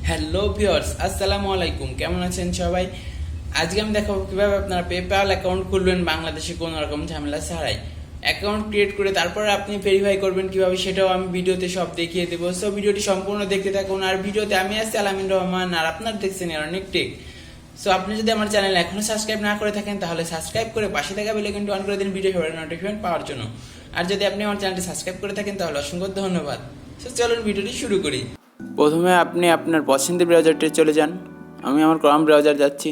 Hello viewers, আসসালামু আলাইকুম। কেমন আছেন সবাই? আজকে আমি দেখাবো কিভাবে আপনারা পেপ্যাল অ্যাকাউন্ট খুলবেন বাংলাদেশে কোনো রকম ঝামেলা ছাড়াই। অ্যাকাউন্ট ক্রিয়েট করে তারপরে আপনি ভেরিফাই করবেন কিভাবে, সেটাও আমি ভিডিওতে সব দেখিয়ে দেবো। সো ভিডিওটি সম্পূর্ণ দেখতে থাকুন। আর ভিডিওতে আমি আছি আলামিন রহমান, আর আপনার দেখছেন অনেক টেক। সো আপনি যদি আমার চ্যানেল এখনো সাবস্ক্রাইব না করে থাকেন তাহলে সাবস্ক্রাইব করে পাশে থাকা বেল আইকনটি অন করে দিন ভিডিও সবার নোটিফিকেশন পাওয়ার জন্য। আর যদি আপনি আমার চ্যানেলটি সাবস্ক্রাইব করে থাকেন তাহলে অসংখ্য ধন্যবাদ। সো চলুন ভিডিওটি শুরু করি। প্রথমে আপনি আপনার পছন্দের ব্রাউজারটি চলে যান। আমি আমার ক্রম ব্রাউজার যাচ্ছি।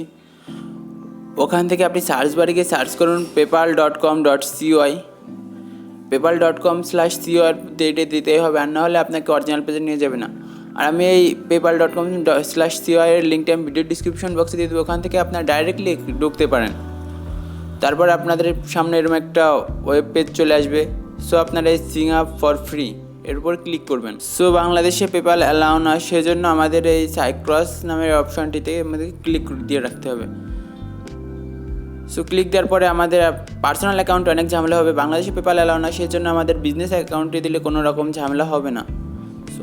ওখান থেকে আপনি সার্চ বারে গিয়ে সার্চ করুন paypal.com.coy। paypal.com/coy দিতেই হবে, আর না হলে আপনাকে অরিজিনাল পেজে নিয়ে যাবে না। আর আমি এই paypal.com/coy এর লিঙ্কটা আমি ভিডিও ডিসক্রিপশন বক্সে দিয়ে দেবো। ওখান থেকে আপনারা ডাইরেক্টলি ঢুকতে পারেন। তারপর আপনাদের সামনে এরকম একটা ওয়েব পেজ চলে আসবে। সো আপনারা এই সিং আপ ফর ফ্রি এর উপর ক্লিক করবেন। সো বাংলাদেশে পেপ্যাল অ্যালাউ নয়, সেজন্য আমাদের এই সাইক্রস নামের অপশনটিতে আমাদের ক্লিক দিয়ে রাখতে হবে। সো ক্লিক দেওয়ার পরে আমাদের পার্সোনাল অ্যাকাউন্ট অনেক ঝামেলা হবে। বাংলাদেশে পেপ্যাল অ্যালাউ নয়, সেজন্য আমাদের বিজনেস অ্যাকাউন্টে দিলে কোনো রকম ঝামেলা হবে না।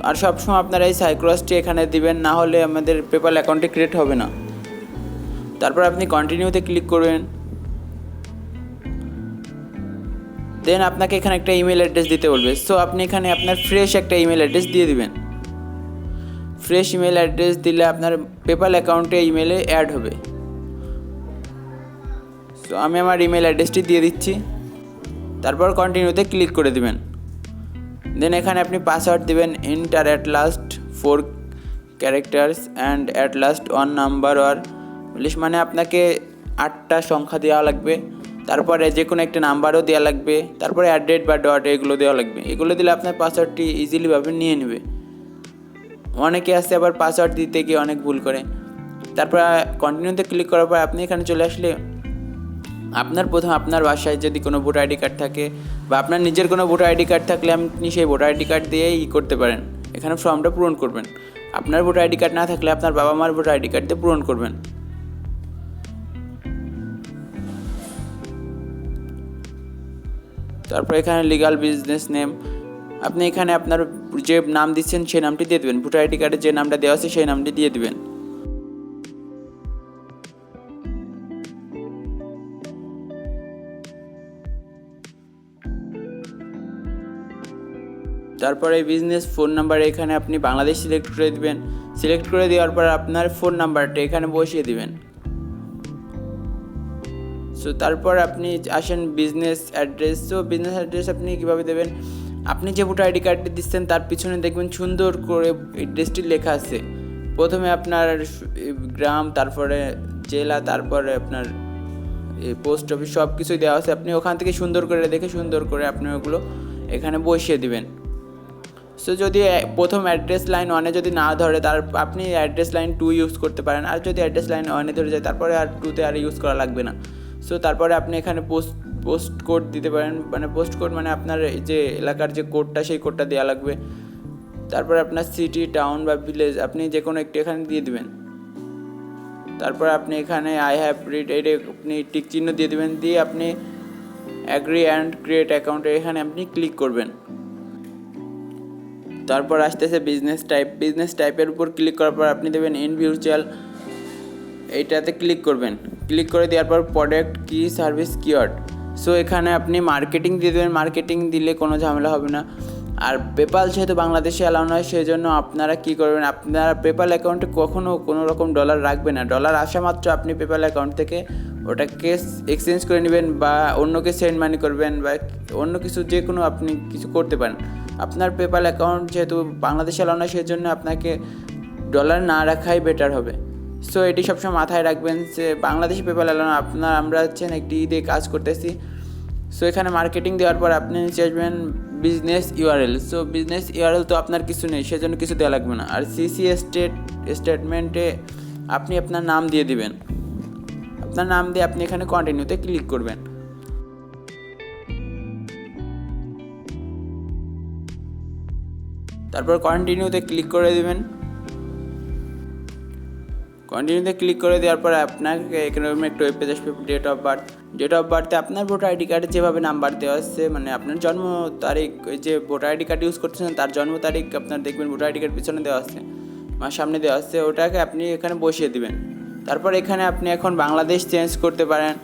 আর সবসময় আপনারা এই সাইক্রসটি এখানে দিবেন, না হলে আমাদের পেপ্যাল অ্যাকাউন্টে ক্রিয়েট হবে না। তারপর আপনি কন্টিনিউতে ক্লিক করবেন। দেন আপনাকে এখানে একটা ইমেল অ্যাড্রেস দিতে বলবে। সো আপনি এখানে আপনার ফ্রেশ একটা ইমেল অ্যাড্রেস দিয়ে দিবেন। ফ্রেশ ইমেল অ্যাড্রেস দিলে আপনার পেপ্যাল অ্যাকাউন্টে ইমেলে অ্যাড হবে। সো আমি আমার ইমেল অ্যাড্রেসটি দিয়ে দিচ্ছি। তারপর কন্টিনিউতে ক্লিক করে দিবেন। দেন এখানে আপনি পাসওয়ার্ড দিবেন। Enter at last 4 characters and at last 1 number or English, মানে আপনাকে 8টা সংখ্যা দেওয়া লাগবে। তারপরে যে কোনো একটা নাম্বারও দেওয়া লাগবে। তারপরে অ্যাড্রেস বা ডট এগুলো দেওয়া লাগবে। এগুলো দিলে আপনার পাসওয়ার্ডটি ইজিলিভাবে নিয়ে নেবে। অনেকে আসছে আবার পাসওয়ার্ড দিতে গিয়ে অনেক ভুল করে। তারপর কন্টিনিউতে ক্লিক করার পর আপনি এখানে চলে আসলে প্রথম আপনার বাসায় যদি কোনো ভোটার আইডি কার্ড থাকে বা আপনার নিজের কোনো ভোটার আইডি কার্ড থাকলে আপনি সেই ভোটার আইডি কার্ড দিয়েই করতে পারেন। এখানে ফর্মটা পূরণ করবেন। আপনার ভোটার আইডি কার্ড না থাকলে আপনার বাবা মার ভোটার আইডি কার্ড দিয়ে পূরণ করবেন। তারপর এখানে লিগাল বিজনেস নেম, আপনি এখানে আপনার যে নাম দিচ্ছেন সেই নামটি দিয়ে দেবেন। ভোটার আইডি কার্ডে যে নামটা দেওয়া আছে সেই নামটি দিয়ে দেবেন। তারপরে বিজনেস ফোন নাম্বার এখানে আপনি বাংলাদেশ সিলেক্ট করে দিবেন। সিলেক্ট করে দেওয়ার পর আপনার ফোন নাম্বারটা এখানে বসিয়ে দিবেন। সো তারপর আপনি আসেন business address. So business address আপনি কীভাবে দেবেন, আপনি যে ভোটার আইডি কার্ডটি দিচ্ছেন তার পিছনে দেখবেন সুন্দর করে অ্যাড্রেসটি লেখা আছে। প্রথমে আপনার গ্রাম, তারপরে জেলা, তারপরে আপনার পোস্ট অফিস সব কিছুই দেওয়া আছে। আপনি ওখান থেকে সুন্দর করে দেখে সুন্দর করে আপনি ওগুলো এখানে বসিয়ে দিবেন। সো যদি প্রথম অ্যাড্রেস লাইন 1-এ যদি না ধরে তার আপনি অ্যাড্রেস লাইন 2 ইউজ করতে পারেন। আর যদি অ্যাড্রেস লাইন 1-এ ধরে যায় তারপরে আর 2-তে আর ইউজ করা লাগবে না। সো তারপরে আপনি এখানে পোস্ট কোড দিতে পারেন, মানে পোস্ট কোড মানে আপনার যে এলাকার যে কোডটা সেই কোডটা দেওয়া লাগবে। তারপরে আপনার সিটি, টাউন বা ভিলেজ আপনি যে কোনো একটি এখানে দিয়ে দিবেন। তারপর আপনি এখানে আই হ্যাভ রিড এটা আপনি টিক চিহ্ন দিয়ে দেবেন। দিয়ে আপনি অ্যাগ্রি অ্যান্ড ক্রিয়েট অ্যাকাউন্টে এখানে আপনি ক্লিক করবেন। তারপর আসতেছে বিজনেস টাইপ। বিজনেস টাইপের উপর ক্লিক করার পর আপনি দেবেন ইন্ডিভিজুয়াল, এইটাতে ক্লিক করবেন। ক্লিক করে দেওয়ার পর প্রোডাক্ট কি সার্ভিস কিওয়ার্ড। সো এখানে আপনি মার্কেটিং দিয়ে দেবেন। মার্কেটিং দিলে কোনো ঝামেলা হবে না। আর পেপ্যাল যেহেতু বাংলাদেশে অ্যালাউ নয়, সেই জন্য আপনারা কী করবেন, আপনারা পেপ্যাল অ্যাকাউন্টে কখনও কোনো রকম ডলার রাখবেন না। ডলার আসা মাত্র আপনি পেপ্যাল অ্যাকাউন্ট থেকে ওটাকে এক্সচেঞ্জ করে নেবেন বা অন্যকে সেন্ড মানি করবেন বা অন্য কিছু যে কোনো আপনি কিছু করতে পারেন। আপনার পেপ্যাল অ্যাকাউন্ট যেহেতু বাংলাদেশে অ্যালাউ নয়, সেই জন্য আপনাকে ডলার না রাখাই বেটার হবে। সো এটি সবসময় মাথায় রাখবেন যে বাংলাদেশে পেপ্যাল অ্যালাউ নয়। আমরা হচ্ছেন একটি ঈদে কাজ করতেছি। সো এখানে মার্কেটিং দেওয়ার পর আপনি নিচে আসবেন business URL. So business URL তো আপনার কিছু নেই, সেজন্য কিছু দেওয়া লাগবে না। আর সিসি স্টেটমেন্টে আপনি আপনার নাম দিয়ে দিবেন। আপনার নাম দিয়ে আপনি এখানে কন্টিনিউতে ক্লিক করবেন। তারপর কন্টিনিউতে ক্লিক করে দিবেন। কন্টিনিউতে ক্লিক করে দেওয়ার পর আপনাকে এখানে একটা ওয়েব পেজ আসবে। ডেট অফ বার্থে আপনার ভোটার আইডি কার্ডে যেভাবে নাম্বার দেওয়া আছে, মানে আপনার জন্ম তারিখ, যে ভোটার আইডি কার্ড ইউজ করতেছেন তার জন্ম তারিখ আপনার দেখবেন ভোটার আইডি কার্ড পিছনে দেওয়া আছে। সামনে দেওয়া আছে, ওটাকে আপনি এখানে বসিয়ে দিবেন। তারপর এখানে আপনি এখন বাংলাদেশ চেঞ্জ করতে পারেন।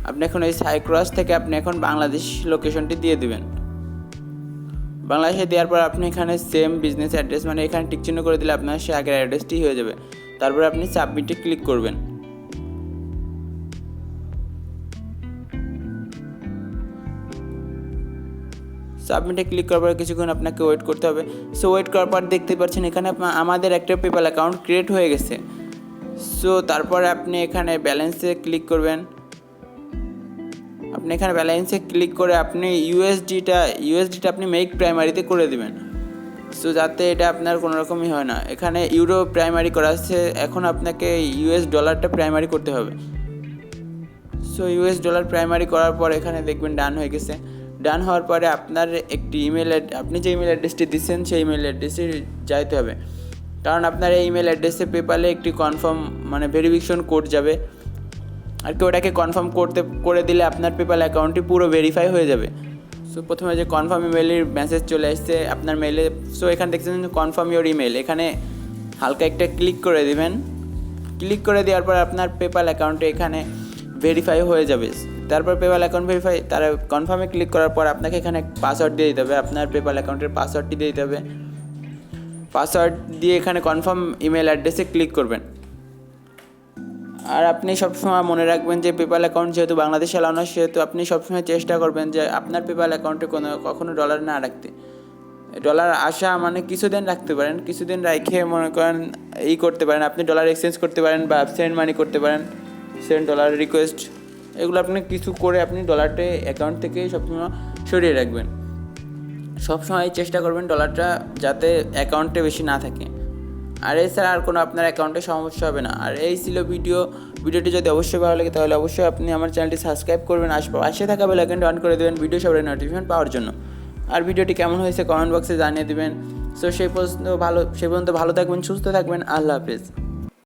আপনি এখন এই সাইক্রস থেকে আপনি এখন বাংলাদেশ লোকেশনটি দিয়ে দিবেন। বাংলাদেশে দেওয়ার পর আপনি এখানে সেম বিজনেস অ্যাড্রেস মানে এখানে টিক চিহ্ন করে দিলে আপনার সে আগের অ্যাড্রেসটি হয়ে যাবে। তারপর আপনি সাবমিটে ক্লিক করবেন। সাবমিটে ক্লিক করার পর কিছুক্ষণ আপনাকে ওয়েট করতে হবে। সো ওয়েট করার পর দেখতে পাচ্ছেন এখানে আমাদের একটা পেপ্যাল অ্যাকাউন্ট ক্রিয়েট হয়ে গেছে। সো তারপরে আপনি এখানে ব্যালেন্সে ক্লিক করবেন। আপনি এখানে ব্যালেন্সে ক্লিক করে আপনি ইউএসডিটা আপনি মেক প্রাইমারিতে করে দিবেন। সো যাতে এটা আপনার কোনো রকমই হয় না। এখানে ইউরো প্রাইমারি করা আছে, এখন আপনাকে ইউএস ডলারটা প্রাইমারি করতে হবে। সো ইউএস ডলার প্রাইমারি করার পর এখানে দেখবেন ডান হয়ে গেছে। ডান হওয়ার পরে আপনার একটি আপনি যে ইমেল অ্যাড্রেসটি দিচ্ছেন সেই ইমেল অ্যাড্রেসে যাইতে হবে, কারণ আপনার এই ইমেল অ্যাড্রেসে পেপ্যালে একটি কনফার্ম মানে ভেরিফিকেশন কোড যাবে, আর কি ওটাকে কনফার্ম করে দিলে আপনার পেপ্যাল অ্যাকাউন্টটি পুরো ভেরিফাই হয়ে যাবে। সো প্রথমে যে কনফার্ম ইমেলের মেসেজ চলে আসছে আপনার মেলে। সো এখানে দেখছেন কনফার্ম ইওর ইমেল, এখানে হালকা একটা ক্লিক করে দিবেন। ক্লিক করে দেওয়ার পর আপনার পেপ্যাল অ্যাকাউন্টে এখানে ভেরিফাই হয়ে যাবে। তারপর পেপ্যাল অ্যাকাউন্ট ভেরিফাই, তারা কনফার্মে ক্লিক করার পর আপনাকে এখানে পাসওয়ার্ড দিয়ে দিতে হবে। আপনার পেপ্যাল অ্যাকাউন্টের পাসওয়ার্ডটি দিয়ে দিতে হবে। পাসওয়ার্ড দিয়ে এখানে কনফার্ম ইমেল অ্যাড্রেসে ক্লিক করবেন। আর আপনি সবসময় মনে রাখবেন যে পেপ্যাল অ্যাকাউন্ট যেহেতু বাংলাদেশে এলাও না, সেহেতু আপনি সবসময় চেষ্টা করবেন যে আপনার পেপ্যাল অ্যাকাউন্টে কখনো ডলার না রাখতে। ডলার আসা মানে কিছুদিন রাখতে পারেন, কিছুদিন রেখে মনে করেন করতে পারেন, আপনি ডলার এক্সচেঞ্জ করতে পারেন বা সেন্ড মানি করতে পারেন, সেন্ড ডলার রিকোয়েস্ট, এগুলো আপনি কিছু করে আপনি ডলারটা অ্যাকাউন্ট থেকে সবসময় সরিয়ে রাখবেন। সবসময় চেষ্টা করবেন ডলারটা যাতে অ্যাকাউন্টে বেশি না থাকে। আর এছাড়া আর কোনো আপনার অ্যাকাউন্টে সমস্যা হবে না। আর এই ছিল ভিডিওটি যদি অবশ্যই ভালো লাগে তাহলে অবশ্যই আপনি আমার চ্যানেলটি সাবস্ক্রাইব করবেন, পাশে থাকা বেল আইকনটি অন করে দেবেন ভিডিও সবার নোটিফিকেশন পাওয়ার জন্য। আর ভিডিওটি কেমন হয়েছে কমেন্ট বক্সে জানিয়ে দেবেন। সো সেই পর্যন্ত ভালো থাকবেন, সুস্থ থাকবেন। আল্লাহ হাফেজ।